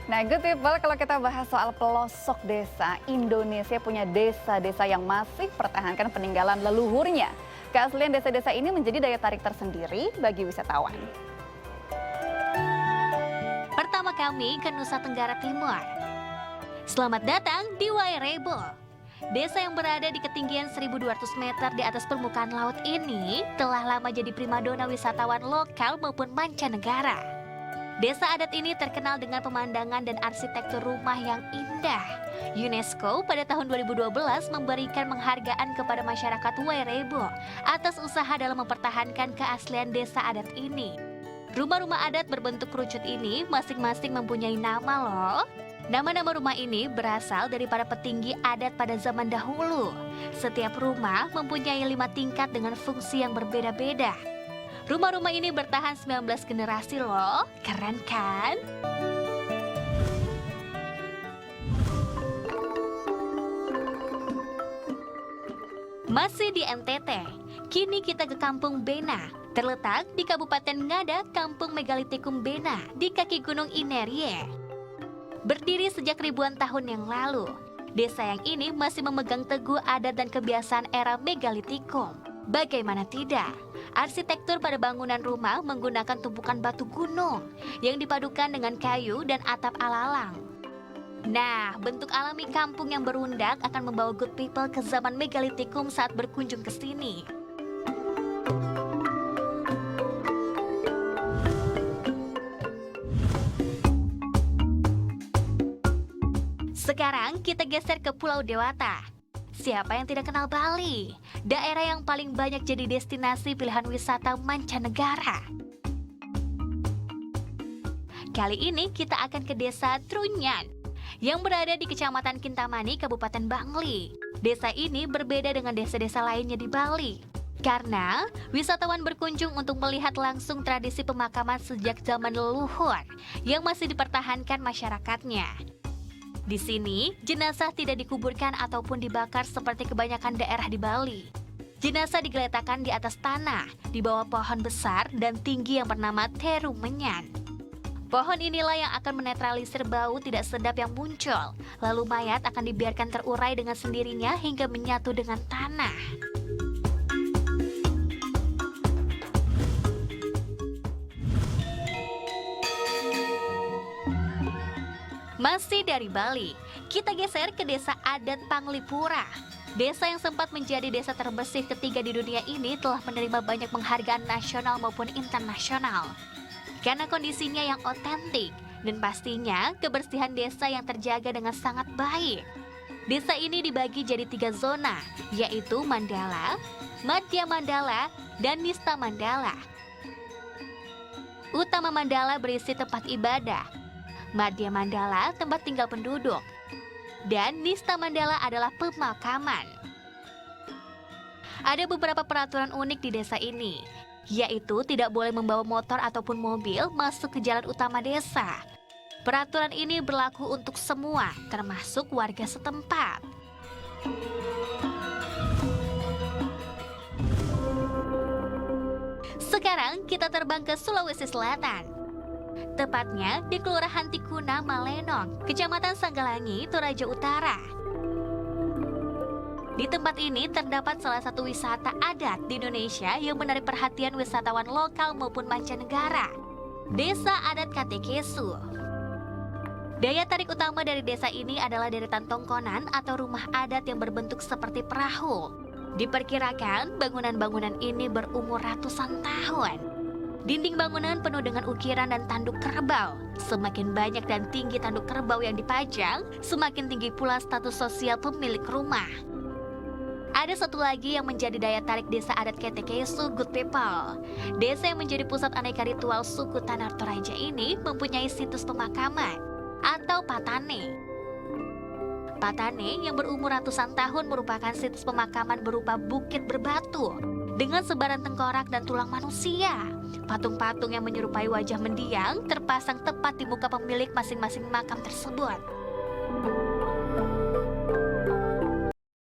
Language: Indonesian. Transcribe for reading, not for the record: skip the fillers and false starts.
Nah, good people, kalau kita bahas soal pelosok desa, Indonesia punya desa-desa yang masih pertahankan peninggalan leluhurnya. Keaslian desa-desa ini menjadi daya tarik tersendiri bagi wisatawan. Pertama kami ke Nusa Tenggara Timur. Selamat datang di Wairebo. Desa yang berada di ketinggian 1.200 meter di atas permukaan laut ini telah lama jadi primadona wisatawan lokal maupun mancanegara. Desa adat ini terkenal dengan pemandangan dan arsitektur rumah yang indah. UNESCO pada tahun 2012 memberikan penghargaan kepada masyarakat Wairebo atas usaha dalam mempertahankan keaslian desa adat ini. Rumah-rumah adat berbentuk kerucut ini masing-masing mempunyai nama loh. Nama-nama rumah ini berasal dari para petinggi adat pada zaman dahulu. Setiap rumah mempunyai 5 tingkat dengan fungsi yang berbeda-beda. Rumah-rumah ini bertahan 19 generasi loh, keren kan? Masih di NTT, kini kita ke Kampung Bena. Terletak di Kabupaten Ngada, Kampung Megalitikum Bena, di kaki Gunung Inerie. Berdiri sejak ribuan tahun yang lalu, desa yang ini masih memegang teguh adat dan kebiasaan era Megalitikum. Bagaimana tidak, arsitektur pada bangunan rumah menggunakan tumpukan batu gunung yang dipadukan dengan kayu dan atap alalang. Nah, bentuk alami kampung yang berundak akan membawa good people ke zaman Megalitikum saat berkunjung ke sini. Sekarang kita geser ke Pulau Dewata. Siapa yang tidak kenal Bali? Daerah yang paling banyak jadi destinasi pilihan wisata mancanegara. Kali ini kita akan ke desa Trunyan yang berada di Kecamatan Kintamani, Kabupaten Bangli. Desa ini berbeda dengan desa-desa lainnya di Bali karena wisatawan berkunjung untuk melihat langsung tradisi pemakaman sejak zaman leluhur yang masih dipertahankan masyarakatnya. Di sini, jenazah tidak dikuburkan ataupun dibakar seperti kebanyakan daerah di Bali. Jenazah digeletakkan di atas tanah, di bawah pohon besar dan tinggi yang bernama Teru Menyan. Pohon inilah yang akan menetralisir bau tidak sedap yang muncul. Lalu mayat akan dibiarkan terurai dengan sendirinya hingga menyatu dengan tanah. Masih dari Bali, kita geser ke desa adat Panglipura. Desa yang sempat menjadi desa terbersih ketiga di dunia ini telah menerima banyak penghargaan nasional maupun internasional. Karena kondisinya yang otentik dan pastinya kebersihan desa yang terjaga dengan sangat baik. Desa ini dibagi jadi 3 zona, yaitu Mandala, Madya Mandala, dan Nista Mandala. Utama Mandala berisi tempat ibadah. Madya Mandala tempat tinggal penduduk, dan Nista Mandala adalah pemakaman. Ada beberapa peraturan unik di desa ini, yaitu tidak boleh membawa motor ataupun mobil masuk ke jalan utama desa. Peraturan ini berlaku untuk semua, termasuk warga setempat. Sekarang kita terbang ke Sulawesi Selatan. Tepatnya di Kelurahan Tikuna, Malenong, Kecamatan Sanggalangi, Toraja Utara. Di tempat ini terdapat salah satu wisata adat di Indonesia yang menarik perhatian wisatawan lokal maupun mancanegara. Desa Adat Katekesu. Daya tarik utama dari desa ini adalah deretan tongkonan atau rumah adat yang berbentuk seperti perahu. Diperkirakan bangunan-bangunan ini berumur ratusan tahun. Dinding bangunan penuh dengan ukiran dan tanduk kerbau. Semakin banyak dan tinggi tanduk kerbau yang dipajang, semakin tinggi pula status sosial pemilik rumah. Ada satu lagi yang menjadi daya tarik desa adat Katekesu, good people. Desa yang menjadi pusat aneka ritual suku Tanah Toraja ini mempunyai situs pemakaman atau patane. Patane yang berumur ratusan tahun merupakan situs pemakaman berupa bukit berbatu dengan sebaran tengkorak dan tulang manusia. Patung-patung yang menyerupai wajah mendiang terpasang tepat di muka pemilik masing-masing makam tersebut.